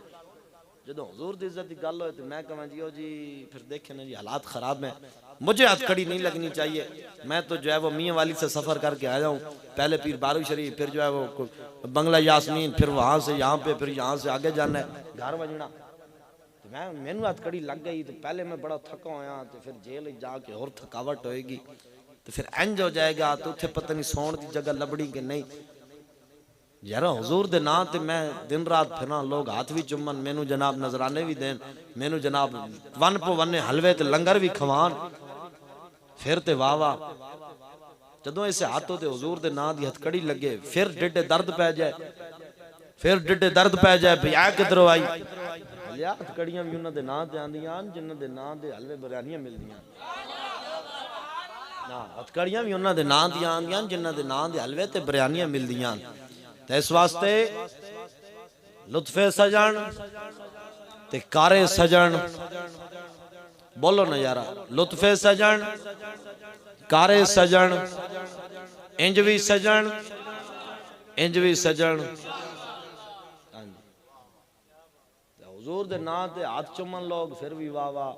जो हुजूर दी इज्जत की गल हो तो मैं कहूँ जी ओ जी फिर देखे ना जी हालात खराब हैं, मुझे हथकड़ी नहीं लगनी चाहिए। मैं तो जो है वो मियाँ वाली से सफ़र करके आया हूँ, पहले पीर बारू शरीफ, फिर जो है वो बंगला यासमीन, फिर वहाँ से यहाँ पे, फिर यहाँ से आगे जाना है घर वजना। तो मैनू हथकड़ी लग गई तो पहले मैं बड़ा थका होया, तो फिर जेल जाके और थकावट होएगी तो फिर इंज हो जाएगा, तो उत्थे पता नहीं सौण की जगह लभड़ी कि नहीं। यार हुजूर दे नाम ते मैं दिन रात फिरा, लोग हाथ भी चुमन, मैनू जनाब नजराने भी देन, मैनू जनाब वन पो वन्ने हलवे ते लंगर भी खवान, फिर ते वाह वाह। जदों इस हाथों ते हुजूर दे नाम दी हथकड़ी लगे फिर डिडे दर्द पै जाए, फिर डिडे दर्द पै जाए भी आ किधरों आई। लिया हथकड़ियां भी उन्हां दे नाम ते आंदियां, जिन्हां दे नाम दे हलवे बिरयानियां मिलदियां ना, हथकड़ियां भी उन्हां दे नाम दी आंदियां, जिन्हां दे नाम दे हलवे ते बिरयानियां मिलदियां। तो इस वास्ते लुत्फे सजन ते कारे सजन, बोलो ना यारा, लुत्फे सजन, कारे सजन, इंज भी सजन, इंज भी सजन। हुजूर दे नाम ते हाथ चुमन लोग फिर भी वाह वाह,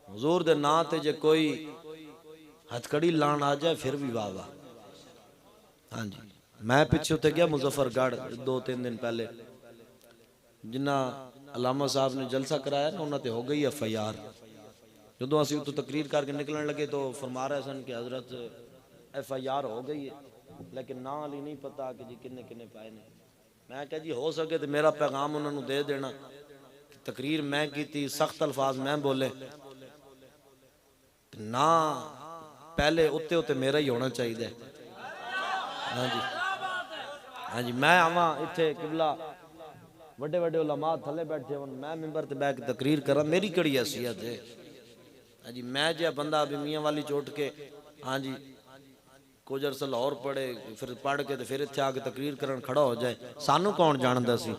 हुजूर दे नाम ते जे कोई हथकड़ी लान आ जाए फिर भी वाह वाह। हाँ जी, मैं पिछे उत्ते गया मुजफ्फरगढ़ 2-3 दिन पहले, जिन्ना अलामा साहब ने जलसा कराया ना उन्होंने हो गई FIR। जो असी उतो तकरीर करके निकलने लगे तो फरमा रहे सन कि हजरत FIR हो गई है, लेकिन ना अली नहीं पता कि जी किन्ने किन्ने पाए ने। मैं कहा जी हो सके तो मेरा पैगाम उन्होंने दे देना, तकरीर मैं की, सख्त अल्फाज मैं बोले ना, पहले उत्ते उत्ते मेरा ही होना चाहिए। हाँ जी, हाँ जी, मैं आवा इत्थे किबला वड्डे वड्डे उलमा थले बैठे हो, मैं मिंबर ते बैठ के तकरीर करा, मेरी कड़ी हैसियत है। हाँ जी, मैं जो बंदा अभी मियाँ वाली चोट के, हाँ जी कुछ अरसा लाहौर पढ़े, फिर पढ़ के तो फिर इत्थे आके तकरीर करन खड़ा हो जाए, सानू कौन जानदा सी,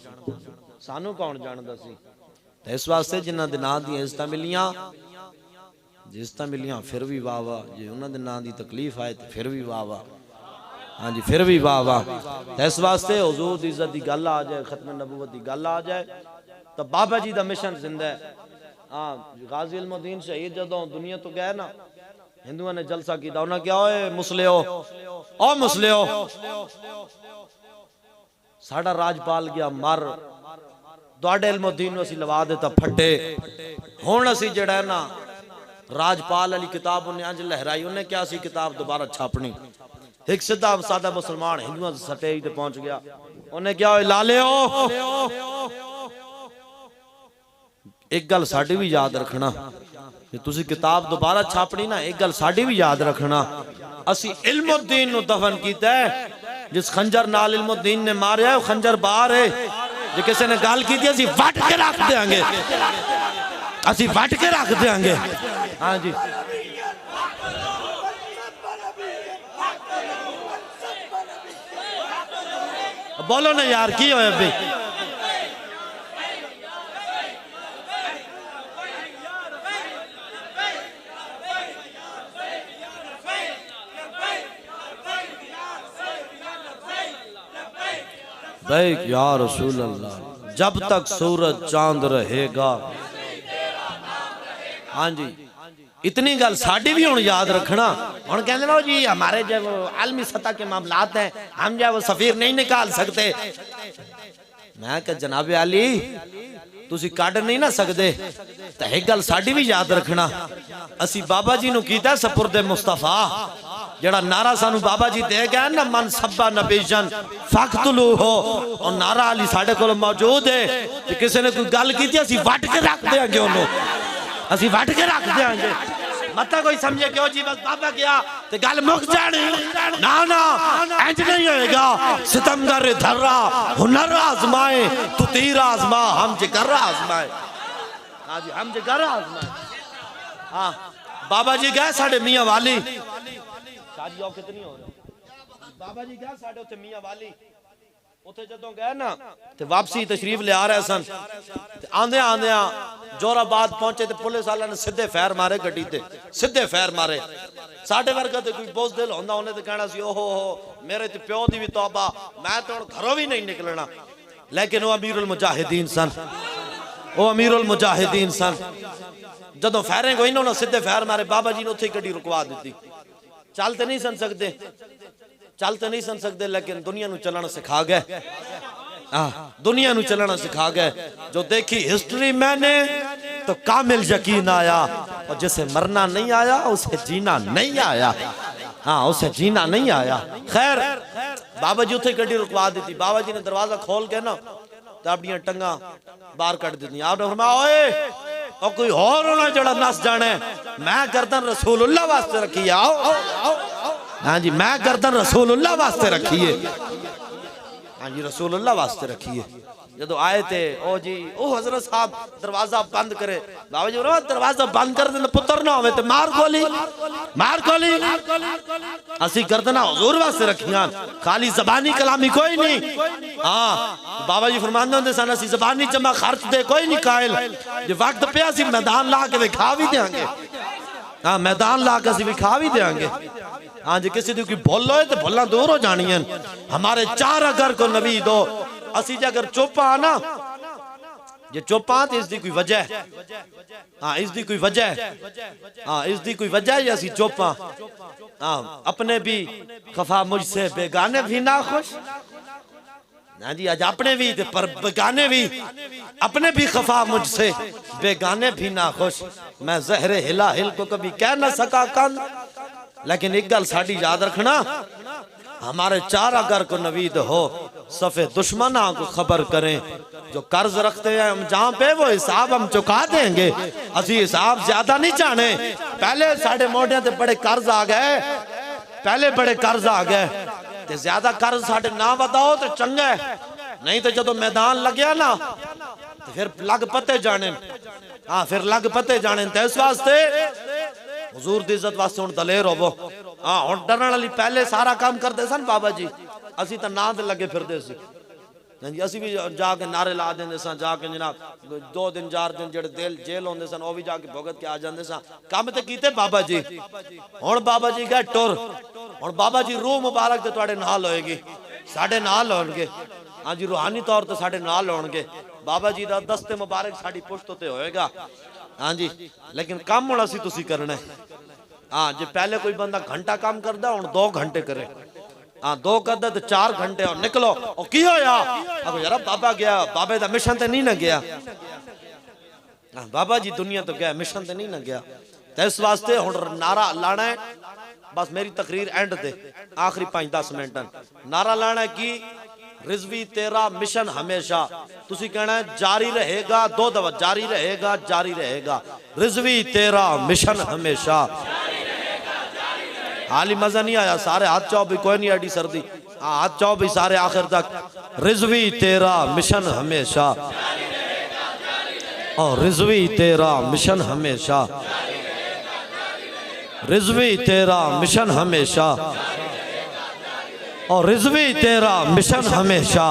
सानू कौन जानदा सी। तो इस वास्ते जिन्हां दे नां दी इज्जतां मिलियां, इज्जतां मिलियां फिर भी वाह वाह, जे उन्हां दे नां दी तकलीफ आए तो फिर भी वाह वाह। हाँ जी फिर भी वाह वाह। इस वास्ते हुजूर दी इज्जत दी गल आ जाए, खत्म नबूवत दी गल आ जाए तो बाबा जी दा मिशन जिंदा है। हाँ गाजी इल्मुद्दीन शहीद जदों दुनिया तो गए ना, हिंदुओं ने जलसा किया, उन्हें क्या ओए मुसलियो, ओ मुसलियो साडा राजपाल गया मर, तुहाडे इल्मुद्दीन नूं असीं लवा दिता फटे। हुण असीं जिहड़ा है ना राजपाल वाली किताब उन्हें अंज लहराई, उन्हें क्या सी किताब दोबारा छापनी। एक सीधा सादा मुसलमान हिंदुओं स्टेज ते पहुंच गया, उन्हें क्या ओए लालियो एक गल साडी भी याद रखना, जे तुसी किताब दोबारा छापनी ना, एक गल साडी भी याद रखना, असी इल्मुद्दीन नूं दफन कीता है। जिस खंजर नाल इल्मुद्दीन ने मारिया है, खंजर बाहर है। जे किसी ने गल की असी वट के रख देंगे, असी वट के रख देंगे। हाँ जी बोलो ना यार की होया भाई। भाई या रसूल अल्लाह, जब तक सूरज चांद रहेगा। हाँ जी इतनी गल साड़ी भी हुण याद रखना। हुण कहंदे ना जी हमारे जब आलमी सतह के मामलात हैं, हम जो वो सफीर नहीं निकाल सकते। मैं कहा जनाबे अली तुसी काढ़ नहीं ना सकते, तो एक गल साड़ी भी याद रखना, असी बाबा जी नूं कीता सपुर्दे मुस्तफा। जड़ा नारा सानू बाबा जी दे गए ना, मन सब्बा नबीजन फख्तलू हो, और नारा अली साडे कोल मौजूद है। कि किसी ने कोई गल की असी वट के रख देंगे, उन्होंने असी वट के रख देंगे। मत कोई समझे क्यों जी बस बाबा गया तो गल मुक जानी, ना ना इंज नहीं होएगा। सितमगर धर्रा हुनर आजमाए, तू तीर आजमा हम जिगर आजमाए। हाँ जी हम जिगर आजमाए। हाँ बाबा जी गए साडे मियां वाली, शादी कितनी हो बाबा जी गए साडे उत्ते मियां वाली, उत्थे जदों गए ना ते वापसी तशरीफ ले आ रहे सन, आंदे आंदे जोराबाद पहुंचे तो पुलिस वाले ने सीधे फैर मारे गड्डी ते, सीधे फैर मारे। साडे वर्गा ते कोई बोझदिल होंदा उन्हें तो कहना सी ओहो मेरे ते प्यो दी भी तौबा, मैं तो घरों भी नहीं निकलना। लेकिन वो अमीरुल मुजाहिदीन सन, वो अमीरुल मुजाहिदीन सन। जदों फैरें कोई ना सीधे फैर मारे, बाबा जी ने उत्थे गड्डी रुकवा दी। चल तो नहीं सन सकते, चल तो नहीं सन सकते, लेकिन दुनिया नू चलना सिखा गए। दुनिया नू चलना सिखा गए। जो देखी हिस्ट्री मैंने तो कामिल यकीन आया, और जिसे मरना नहीं आया उसे जीना नहीं आया। हाँ उसे जीना नहीं आया। खैर बाबा जी उत्थे गड्डी रुकवा दी थी। बाबा जी ने दरवाजा खोल के ना तो अपनी टंगा बाहर कट दी। आपने फरमाया ओए और कोई और होना जड़ा नस जाने, मैं गर्दन रसूलुल्लाह वास्ते रखी है। आओ हाँ जी मैं गर्दन रसूलुल्लाह वास्ते रखी है। हाँ जी रसूलुल्लाह वास्ते रखी है। जदों आए थे ओ जी ओ हजरत साहब दरवाजा बंद करे, बाबा जी दरवाजा बंद कर देना पुत्र ना होवे ते मार गोली, मार गोली। असी गर्दना हुजूर वास्ते रखियां, खाली जबानी कलामी कोई नहीं। हाँ बाबा जी फरमांदे हुंदे सन असी जबानी जमा खर्च दे कोई नहीं कायल, जे वक्त पे असी मैदान ला के विखा भी देंगे। हाँ मैदान ला के असी विखा भी देंगे। हाँ जी किसी दी कोई भुल होए तो भुल्लां दूर हो जानियां। हमारे चार अगर को नबी दो, असी जे अगर चुप आ ना, जे चुप आ तो इसकी कोई वजह है। हाँ इसकी कोई वजह है। हाँ इसकी कोई वजह है असी चुप आ। हाँ अपने भी खफा मुझसे बेगाने भी ना खुश। हाँ जी आज अपने भी पर बेगाने भी, अपने भी खफा मुझसे बेगाने भी ना खुश। मैं जहरे हिला हिल को कभी कह ना सका कन, लेकिन एक गल साड़ी याद रखना, हमारे चार अगर को नवीद हो सफे दुश्मना को खबर करें। जो कर्ज रखते हैं हम जहाँ पे वो हिसाब हम चुका देंगे। असी हिसाब ज्यादा नहीं चाहने। पहले साढ़े मोढ़े ते बड़े कर्ज आ गए, पहले बड़े कर्ज आ गए ते ज्यादा कर्ज साढ़े ना बताओ तो चंगा है, नहीं तो जदों मैदान लग्या ना तो फिर लग पते जाने। हाँ फिर लग पते जाने। तो इस वास्ते हुजूर दी इज्जत वास्ते हुण दलेर होवो। हाँ हुण डरन वाली पहले सारा काम करते सन बाबा जी, असी तो ना ते लगे फिरदे सी। जी असी भी जाके नारे ला देंगे सा जाके जनाब 2 दिन 4 दिन जेड़े जेल होंदे सन वो भी जाके भुगत के आ जाते सा काम तो कीते बाबा जी हुण बाबा जी गए टुर हुण बाबा जी रूह मुबारक ते तुहाडे नाल होएगी साडे नाल होणगे हाँ जी रूहानी तौर ते साडे नाल होणगे बाबा जी दा दस्ते मुबारक साडी पुश्त ते होएगा हाँ जी लेकिन काम हुण असी तुसी करना है हाँ जे पहले कोई बंदा घंटा काम करदा हुण 2 घंटे करे हाँ 2 करदा तो 4 घंटे और निकलो और की होया अब यार बाबा गया बाबे दा मिशन ते नहीं ना गया बाबा जी दुनिया तो गया मिशन ते नहीं ना गया तो इस वास्ते हुण नारा लाना है बस मेरी तकरीर एंड दे आखिरी 5-10 मिनट नारा लाना है कि रिजवी तेरा मिशन हमेशा तुसी कहना है जारी रहेगा 2 दफा जारी रहेगा रिजवी तेरा मिशन हमेशा हाल ही मजा नहीं आया सारे हाथ चाहो भी कोई नहीं आड़ी सर्दी हाँ हाथ चाहो भी सारे आखिर तक रिजवी तेरा मिशन हमेशा और रिजवी तेरा मिशन हमेशा रिजवी तेरा मिशन हमेशा और रिजवी तेरा मिशन हमेशा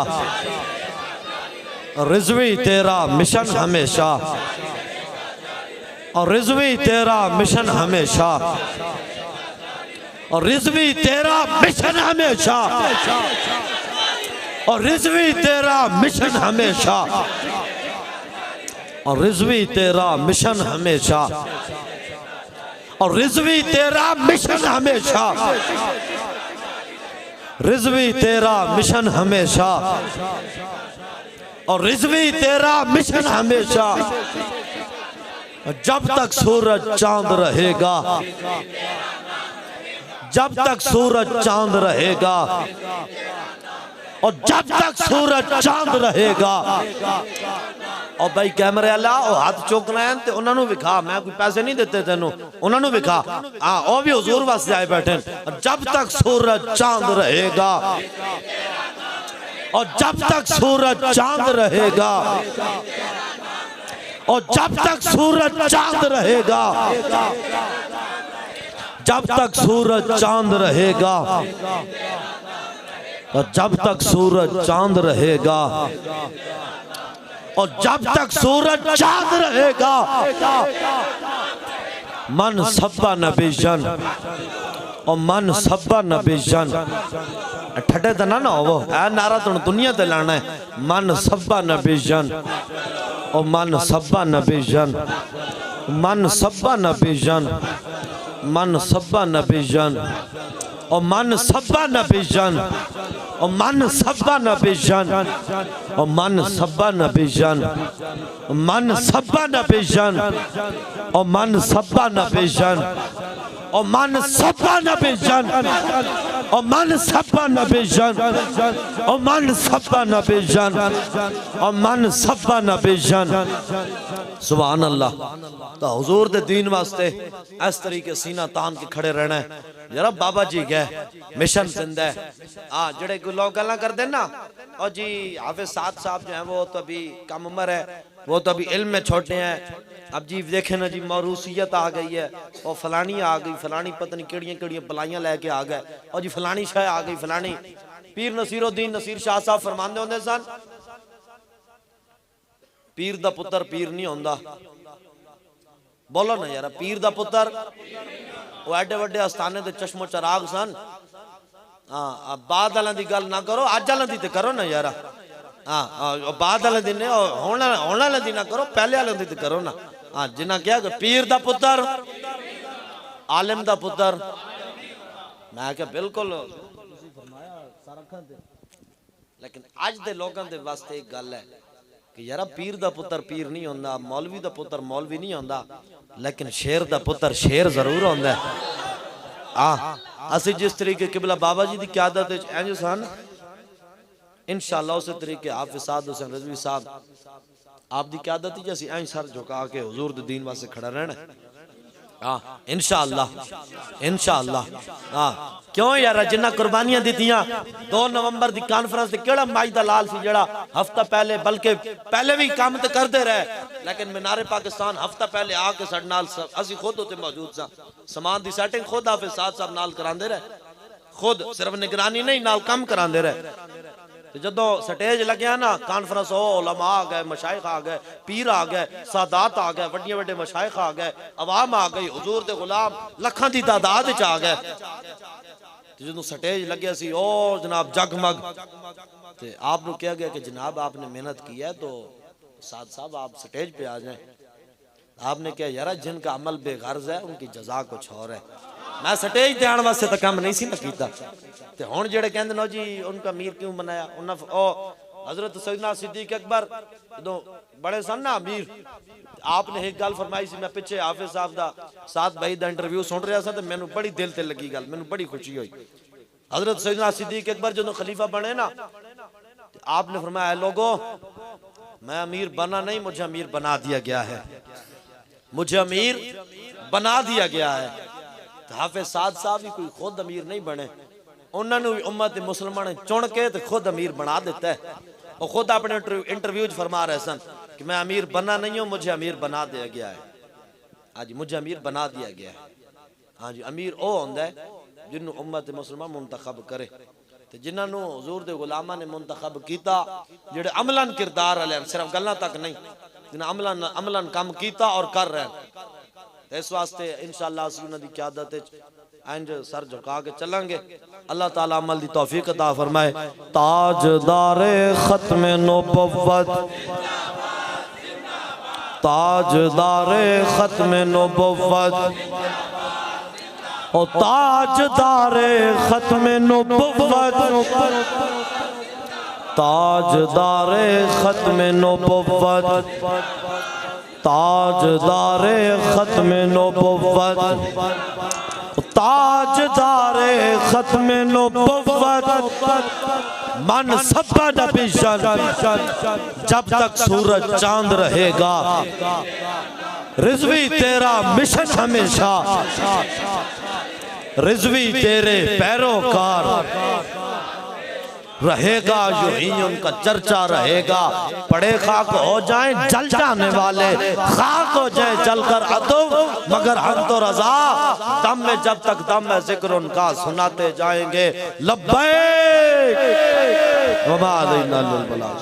रिजवी तेरा मिशन हमेशा और रिजवी तेरा मिशन हमेशा और रिजवी तेरा मिशन हमेशा और रिजवी तेरा मिशन हमेशा और रिजवी तेरा मिशन हमेशा और रिजवी तेरा मिशन हमेशा रिजवी तेरा मिशन हमेशा और रिजवी तेरा मिशन हमेशा जब तक सूरज चांद रहेगा जब तक सूरज चांद रहेगा और जब तक सूरज चांद रहेगा और भाई कैमरे वाला और हाथ चुकना है ते उन्होंने विखा मैं कोई पैसे नहीं देते तेनों उन्होंने विखा हाँ वो भी हुजूर वास्ते आए बैठे जब तक सूरज चांद रहेगा और जब तक सूरज चांद रहेगा और जब तक सूरज चांद रहेगा जब तक सूरज चांद रहेगा और जब तक सूरज चांद रहेगा और जब तक सूरज चांद रहेगा मन सब्बा नबीजन और मन सब्बा नबीजन ठटे तो ना हो ऐ नारा तो दुनिया ते लाना है मन सब्बा नबीजन और मन सब्बा नबीजन मन सब्बा नबीजन मन सब्बा नबीजन और मन सब्बा नबीजन और मन सब्बा नबीजन और मन सब्बा नबीजन मन सब्बा नबीजन और मन सब्बा नबीजन और मन सब्बा नबीजन और मन सब्बा नबीजन और मन सब्बा नबीजन और मन सब्बा नबीजन सुभान अल्लाह तो हुजूर दे दीन वास्ते इस तरीके सीना तान के खड़े रहना है जरा बाबा जी गए मिशन जिंदा है हाँ जड़े लोग गल्ला करते ना और जी हाफिज साहब जो है वो तो अभी कम उम्र है वो तो अभी इल्म में छोटे हैं अब जी देखे ना जी मौरूसियत आ गई है और फलानी आ गई फलानी पता नहीं केड़ियां केड़ियां बलाइयां लेके आ गए और जी फलानी शाह आ गई फलानी पीर नसीरुद्दीन नसीर शाह साहब फरमाते होंगे सन पीर दा पुत्र पीर नहीं होंदा बोलो ना यार पीर दा पुत्र वो एडे वड्डे आस्थाने दे चश्मो चराग सन हाँ बाद वालों की गल ना करो अज वालों की करो ना यार हाँ बाद वाले दिन होने वाले दिन ना करो पहले वाले दिन करो ना हाँ जिन्ना क्या पीर दा पुत्र आलिम दा पुत्र मैं क्या बिल्कुल लेकिन अज दे लोगों दे वास्ते एक गल है कि यार पीर दा पुत्र पीर नहीं होंदा मौलवी दा पुत्र मौलवी नहीं होंदा लेकिन शेर दा पुत्र शेर जरूर होंदा असि जिस तरीके किबला बाबा जी की क्यादत इंज सन इंशाअल्लाह उस तरीके हाफिज साद हुसैन रिजवी साहब आप दी क्यादत जैसी ऐं सर झुका के हुजूर दे दीन वास्ते खड़ा रहना हाँ इंशाअल्लाह इंशाअल्लाह हाँ क्यों यार जिन्ना कुर्बानियां दितियां 2 नवंबर दी कॉन्फ्रेंस ते केड़ा माइदा लाल सी जेड़ा हफ्ता पहले बल्कि पहले भी काम ते करते रहे लेकिन मीनारे पाकिस्तान हफ्ता पहले आके साडे नाल असि खुद उते मौजूद सा सामान दी सेटिंग खुद हाफिज साहब नाल करांदे रहे खुद सिर्फ निगरानी नहीं नाल काम करांदे रहे तो जदों स्टेज लग्या ना कॉन्फ्रेंस हो उलमा आ गए, मशाइख आ गए, पीर आ गए, सादात आ गए, वड्डे वड्डे मशाइख आ गए, अवाम आ गई, हुजूर दे गुलाम लखां दी तादाद च आ गए। तो जदों स्टेज लग्या सी ओ जनाब जगमग, तो आपको कहा गया कि जनाब आपने मेहनत की है तो साद साहब आप स्टेज पे आ जाएं। आपने कहा यार जिनका अमल बेगर्ज है उनकी जजा कुछ और है, मैं स्टेज ते आने वास्ते तो काम नहीं सी ना कीता। ते हुण जेड़े कहंदे नो जी उनका अमीर क्यों बनाया, उन्हां ओ हजरत सैयदना सिद्दीक अकबर जदों बड़े सन ना अमीर, आपने एक गल फरमाई सी, मैं पिछे हाफिज साहब दा साथ भाई दा इंटरव्यू सुन रहा था, तो मैनू बड़ी दिल ते लगी गल, मैनू बड़ी खुशी हुई। हजरत सैयदना सिद्दीक अकबर जदों खलीफा बने ना, आपने फरमाया लोगों मैं अमीर बना नहीं, मुझे अमीर बना दिया गया है, मुझे अमीर बना दिया गया है। तो हाफिज साद साहब भी कोई खुद अमीर नहीं बने, उन्होंने भी उम्मत मुसलमान ने चुन के तो खुद अमीर बना देता है। और खुद अपने इंटरव्यू फरमा रहे सन कि मैं अमीर बना नहीं हूं, मुझे अमीर बना दिया गया है। हाँ जी, मुझे अमीर बना दिया गया है। हाँ जी, अमीर वो होंदा है जिन्होंने उम्मत मुसलमान मुंतखब करे, तो जिन्होंने हुजूर दे गुलामा ने मुंतखब किया, जेडे अमलन किरदार वाले सिर्फ गल्लां तक नहीं, जिन्हें अमलन अमलन काम किया और कर रहे हैं। इस वास्ते इंशाअल्लाह असीं उन्हां दी क़यादत विच इंज सर झुका के चलेंगे। अल्लाह ताला अमल दी तौफीक अता फरमाए। ताजदारे खत्म नबुव्वत, ताजदारे खत्म नबुव्वत, ओ ताजदारे खत्म नबुव्वत, ताजदारे खत्म नबुव्वत, ताजदारे खत्म नबुव्वत, ताजदारे खत्म नबुव्वत, मन सबद बिशन, जब तक सूरज चांद रहेगा रिजवी तेरा मिशन हमेशा, रिजवी तेरे पैरोकार रहेगा, यूं ही उनका चर्चा रहेगा। पड़े खाक हो जाएं जल जाने वाले, खाक हो जाए जलकर अदब, मगर हम तो रजा दम में जब तक दम है जिक्र उनका सुनाते जाएंगे। लब्बैक वमा अलैना इल्लल बलाग।